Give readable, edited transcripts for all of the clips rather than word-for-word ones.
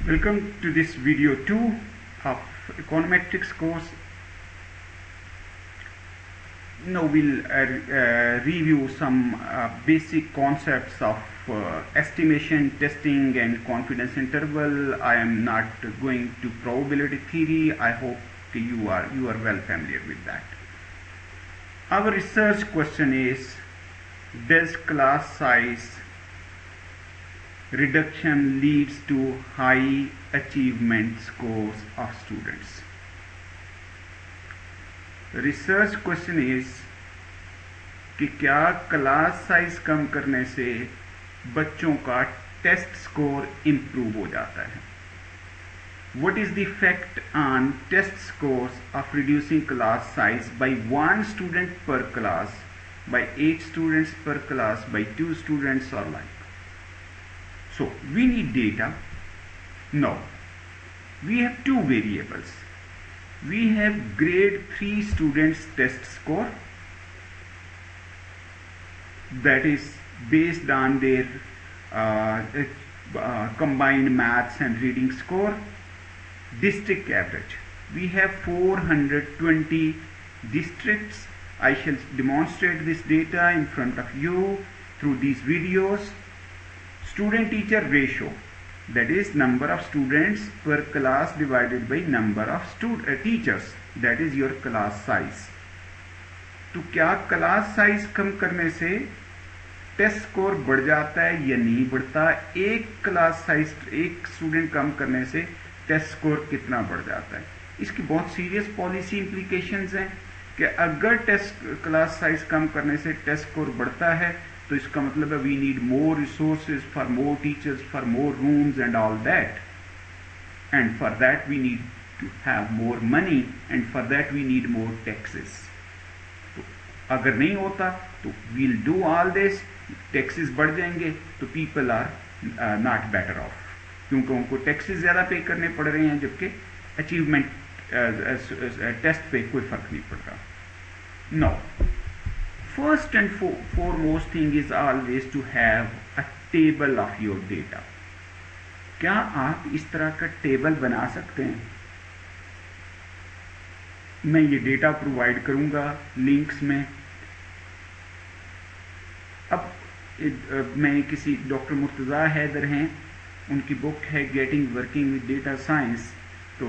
Welcome to this video 2 of econometrics course. Now we'll review some basic concepts of estimation, testing and confidence interval. I am not going to probability theory. I hope you are well familiar with that. Our research question is, does class size reduction leads to high achievement scores of students? Research question is कि क्या class size कम करने से बच्चों का test score improve हो जाता है? What is the effect on test scores of reducing class size by 1 student per class, by 8 students per class, by 2 students or like? So we need data. Now we have two variables. We have grade 3 students test score, that is based on their combined maths and reading score. District average, we have 420 districts. I shall demonstrate this data in front of you through these videos. Student teacher ratio, that is number of students per class divided by number of teachers, that is your class size. तो क्या class size कम करने से test score बढ़ जाता है या नहीं बढ़ता? एक क्लास साइज, एक स्टूडेंट कम करने से टेस्ट स्कोर कितना बढ़ जाता है? इसकी बहुत सीरियस पॉलिसी इंप्लीकेशंस हैं कि अगर टेस्ट क्लास साइज कम करने से टेस्ट स्कोर बढ़ता है तो इसका मतलब है we need more resources for more teachers, for more rooms and all that, and for that we need to have more money, and for that we need more taxes. तो अगर नहीं होता तो we'll do all this, taxes बढ़ जाएंगे तो people are not better off, क्योंकि उनको टैक्सेस ज्यादा पे करने पड़ रहे हैं, जबकि अचीवमेंट टेस्ट पे कोई फर्क नहीं पड़ रहा. No, first and foremost thing is always to have a table of your data. क्या आप इस तरह का टेबल बना सकते हैं? मैं ये डेटा प्रोवाइड करूंगा लिंक्स में. अब मैं किसी डॉक्टर मुर्तजा हैदर हैं, उनकी बुक है getting working with data science. तो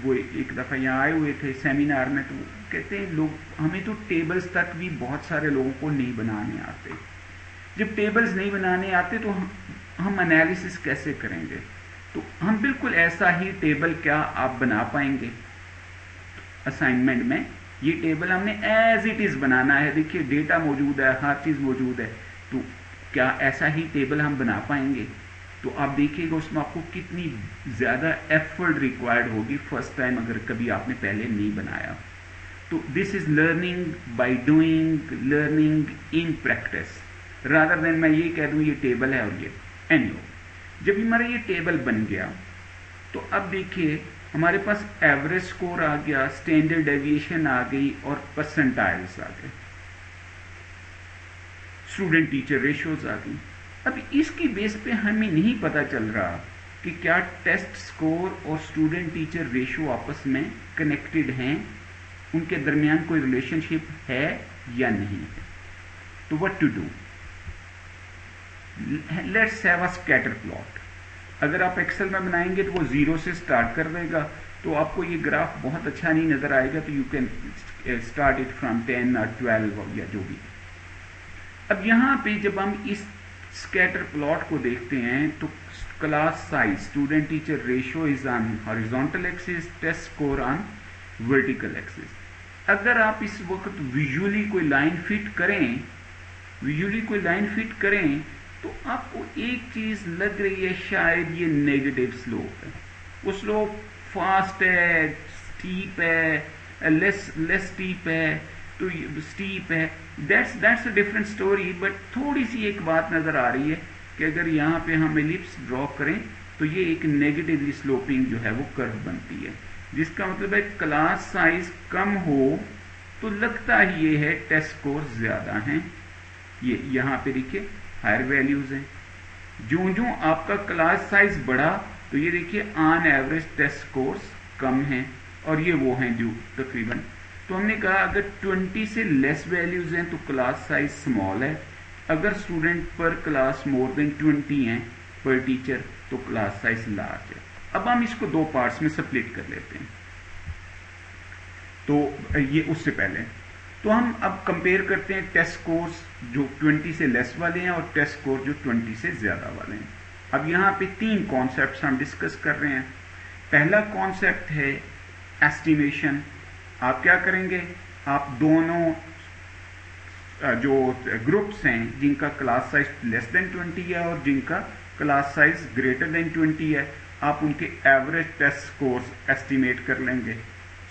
वो एक दफ़ा यहाँ आए हुए थे सेमिनार में, तो कहते हैं लोग, हमें तो टेबल्स तक भी बहुत सारे लोगों को नहीं बनाने आते. जब टेबल्स नहीं बनाने आते तो हम एनालिसिस कैसे करेंगे? तो हम बिल्कुल ऐसा ही टेबल क्या आप बना पाएंगे? असाइनमेंट में ये टेबल हमने एज इट इज बनाना है. देखिए डेटा मौजूद है, हर चीज मौजूद है, तो क्या ऐसा ही टेबल हम बना पाएंगे? तो आप देखिएगा उसमें आपको कितनी ज्यादा एफर्ट रिक्वायर्ड होगी फर्स्ट टाइम, अगर कभी आपने पहले नहीं बनाया. तो this is learning by doing, learning in practice, rather than मैं ये कह दूं ये टेबल है और ये. एनीवे, जब हमारा ये टेबल बन गया तो अब देखिए हमारे पास एवरेज स्कोर आ गया, स्टैंडर्ड डेविएशन आ गई और परसेंटाइल्स आ गए, स्टूडेंट टीचर रेशियोज आ गई. अब इसकी बेस पे हमें नहीं पता चल रहा कि क्या टेस्ट स्कोर और स्टूडेंट टीचर रेशियो आपस में कनेक्टेड हैं, उनके दरमियान कोई रिलेशनशिप है या नहीं है. तो what to do? Let's have a scatter plot. अगर आप एक्सेल में बनाएंगे तो वो 0 से स्टार्ट कर देगा, तो आपको ये ग्राफ बहुत अच्छा नहीं नजर आएगा. तो you can start it from 10 और 12 या जो भी. अब यहां पे जब हम इस स्कैटर प्लॉट को देखते हैं तो class size, student teacher ratio is on horizontal axis, test score on vertical axis. अगर आप इस वक्त विजुअली कोई लाइन फिट करें, तो आपको एक चीज लग रही है, शायद ये नेगेटिव स्लोप है. वो स्लोप फास्ट है, स्टीप है, लेस स्टीप है, तो स्टीप है. That's a different story. But थोड़ी सी एक बात नजर आ रही है कि अगर यहाँ पे हम एलिप्स ड्रॉ करें तो ये एक नेगेटिवली स्लोपिंग जो है वो कर्व बनती है, जिसका मतलब है क्लास साइज कम हो तो लगता ही ये है टेस्ट स्कोर ज्यादा हैं. ये यहाँ पे देखिए हायर वैल्यूज हैं. जो जो आपका क्लास साइज बढ़ा तो ये देखिए ऑन एवरेज टेस्ट स्कोर्स कम हैं और ये वो हैं जो तकरीबन, तो हमने कहा अगर 20 से लेस वैल्यूज हैं तो क्लास साइज स्मॉल है, अगर स्टूडेंट पर क्लास मोर देन 20 हैं पर टीचर तो क्लास साइज लार्ज है। अब हम इसको दो पार्ट्स में स्प्लिट कर लेते हैं। तो ये उससे पहले तो हम अब कंपेयर करते हैं टेस्ट स्कोर्स जो 20 से लेस वाले हैं और टेस्ट स्कोर जो 20 से ज्यादा वाले हैं। अब यहां पे तीन कॉन्सेप्ट्स हम डिस्कस कर रहे हैं। पहला कॉन्सेप्ट है एस्टिमेशन। आप क्या करेंगे, आप दोनों जो ग्रुप्स हैं जिनका क्लास साइज लेस देन 20 है और जिनका क्लास साइज ग्रेटर देन 20 है, आप उनके एवरेज टेस्ट स्कोर्स एस्टिमेट कर लेंगे।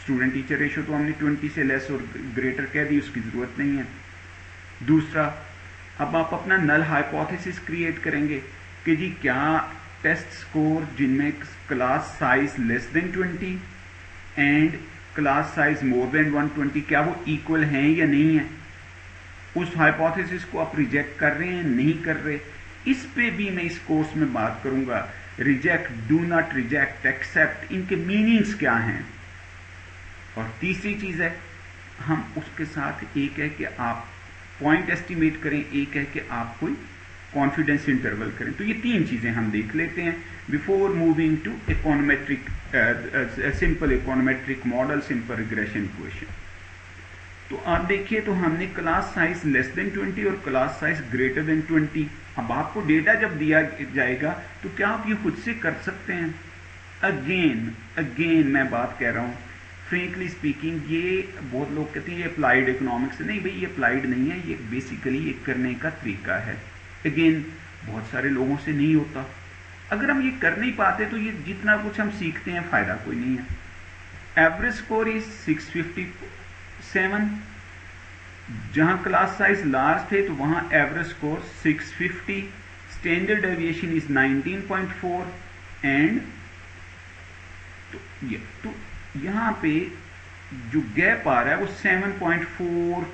स्टूडेंट टीचर रेशो तो हमने 20 से लेस और ग्रेटर कह दी, उसकी जरूरत नहीं है। दूसरा, अब आप अपना नल हाइपोथेसिस क्रिएट करेंगे कि जी क्या टेस्ट स्कोर जिनमें class size less than 20 and class size more than 120 क्या वो इक्वल हैं या नहीं है। उस हाइपोथेसिस को आप रिजेक्ट कर रहे हैं, नहीं कर रहे, इस पे भी मैं इस कोर्स में बात करूंगा। Reject, do not reject, accept, इनके मीनिंग्स क्या हैं। और तीसरी चीज है, हम उसके साथ एक है कि आप पॉइंट एस्टिमेट करें, एक है कि आप कोई कॉन्फिडेंस इंटरवल करें। तो ये तीन चीजें हम देख लेते हैं before moving to econometric, simple econometric model, simple regression equation. तो आप देखिए, तो हमने क्लास साइज लेस देन 20 और क्लास साइज ग्रेटर देन 20। अब आपको डेटा जब दिया जाएगा तो क्या आप ये खुद से कर सकते हैं? अगेन मैं बात कह रहा हूं, फ्रेंकली स्पीकिंग, ये बहुत लोग कहते हैं ये अप्लाइड इकोनॉमिक्स है। नहीं भाई, ये अप्लाइड नहीं है, ये बेसिकली ये करने का तरीका है। अगेन बहुत सारे लोगों से नहीं होता। अगर हम ये कर नहीं पाते तो ये जितना कुछ हम सीखते हैं फायदा कोई नहीं है। एवरेज स्कोर इज 657, जहां क्लास साइज लार्ज थे तो वहां average score 650, standard deviation is 19.4 and तो यहां पे जो गैप आ रहा है वो 7.4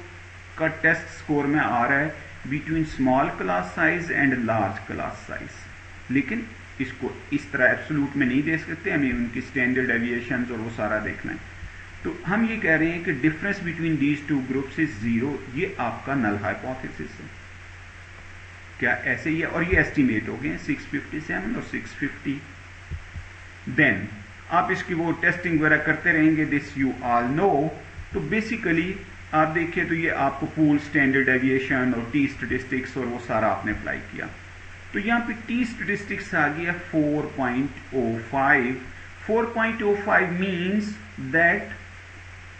का टेस्ट स्कोर में आ रहा है between small class size and large class size. लेकिन इसको इस तरह एब्सोल्यूट में नहीं दे सकते, हमें उनकी स्टैंडर्ड डेविएशंस और वो सारा देखना है। तो हम ये कह रहे हैं कि difference between these two groups is 0। ये आपका नल हाइपोथेसिस है। क्या ऐसे ही है? और ये एस्टिमेट हो गए 657 और 650। देन आप इसकी वो टेस्टिंग वगैरह करते रहेंगे, दिस यू ऑल नो। तो बेसिकली आप देखिए तो ये आपको पूल स्टैंडर्ड डेविएशन और टी स्टेटिस्टिक्स और वो सारा आपने अप्लाई किया। तो यहाँ पे टी स्टेटिस्टिक्स आ गया 4.05। 4.05 means that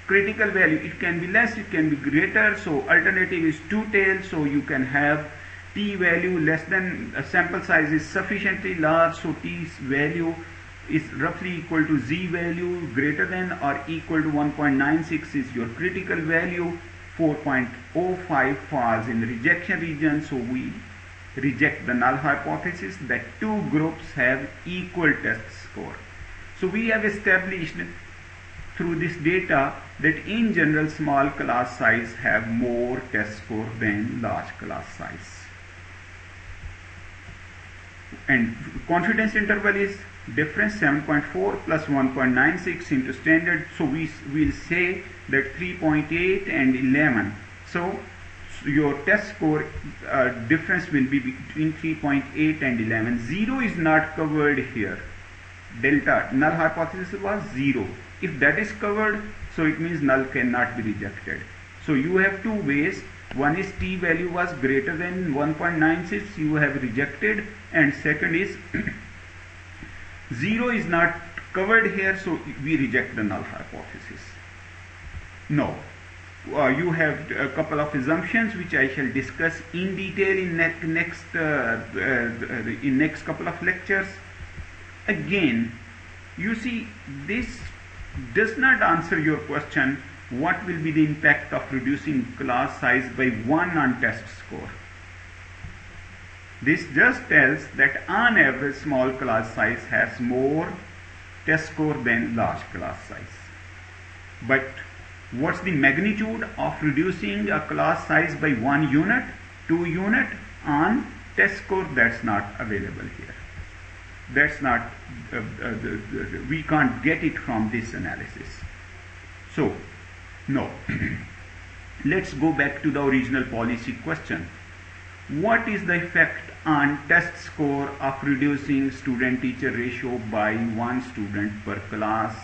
critical value, it can be less, it can be greater, so alternative is two-tailed, so you can have t value less than, sample size is sufficiently large, so t's value is roughly equal to z value, greater than or equal to 1.96 is your critical value. 4.05 falls in the rejection region, so we reject the null hypothesis that two groups have equal test score. So we have established through this data that in general small class size have more test score than large class size. And confidence interval is difference 7.4 plus 1.96 into standard. So we will say that 3.8 and 11. So your test score difference will be between 3.8 and 11. 0 is not covered here. Delta null hypothesis was 0. If that is covered, so it means null cannot be rejected. So you have two ways. One is t value was greater than 1.96, you have rejected, and second is 0 is not covered here, so we reject the null hypothesis. No. You have a couple of assumptions which I shall discuss in detail in next couple of lectures. Again, you see, this does not answer your question, what will be the impact of reducing class size by 1 on test score. This just tells that on average small class size has more test score than large class size. But what's the magnitude of reducing a class size by 1 unit, 2 unit on test score? That's not available here. That's not, we can't get it from this analysis. So, no. Let's go back to the original policy question. What is the effect on test score of reducing student-teacher ratio by 1 student per class?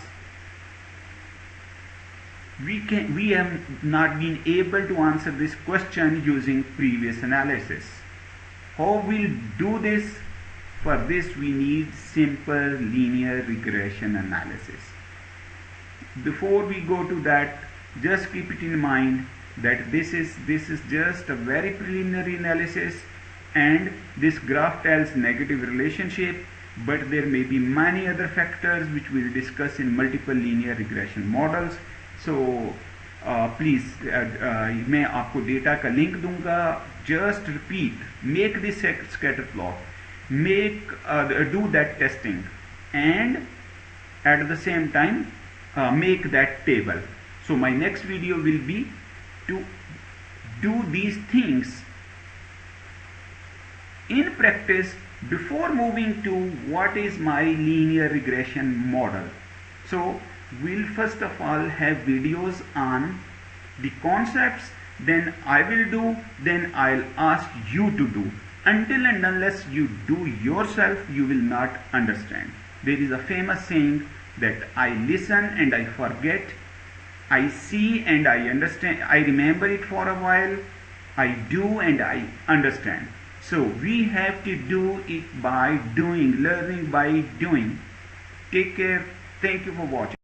We have not been able to answer this question using previous analysis. How we'll do this? For this we need simple linear regression analysis. Before we go to that, just keep it in mind that this is just a very preliminary analysis, and this graph tells negative relationship, but there may be many other factors which we'll discuss in multiple linear regression models. So please मैं आपको data का link दूंगा. Just repeat, make this scatter plot, make do that testing, and at the same time make that table. So my next video will be to do these things in practice before moving to what is my linear regression model. So we'll first of all have videos on the concepts, then I will do, then I'll ask you to do. Until and unless you do yourself, you will not understand. There is a famous saying that I listen and I forget, I see and I understand, I remember it for a while, I do and I understand. So we have to do it by doing, learning by doing. Take care. Thank you for watching.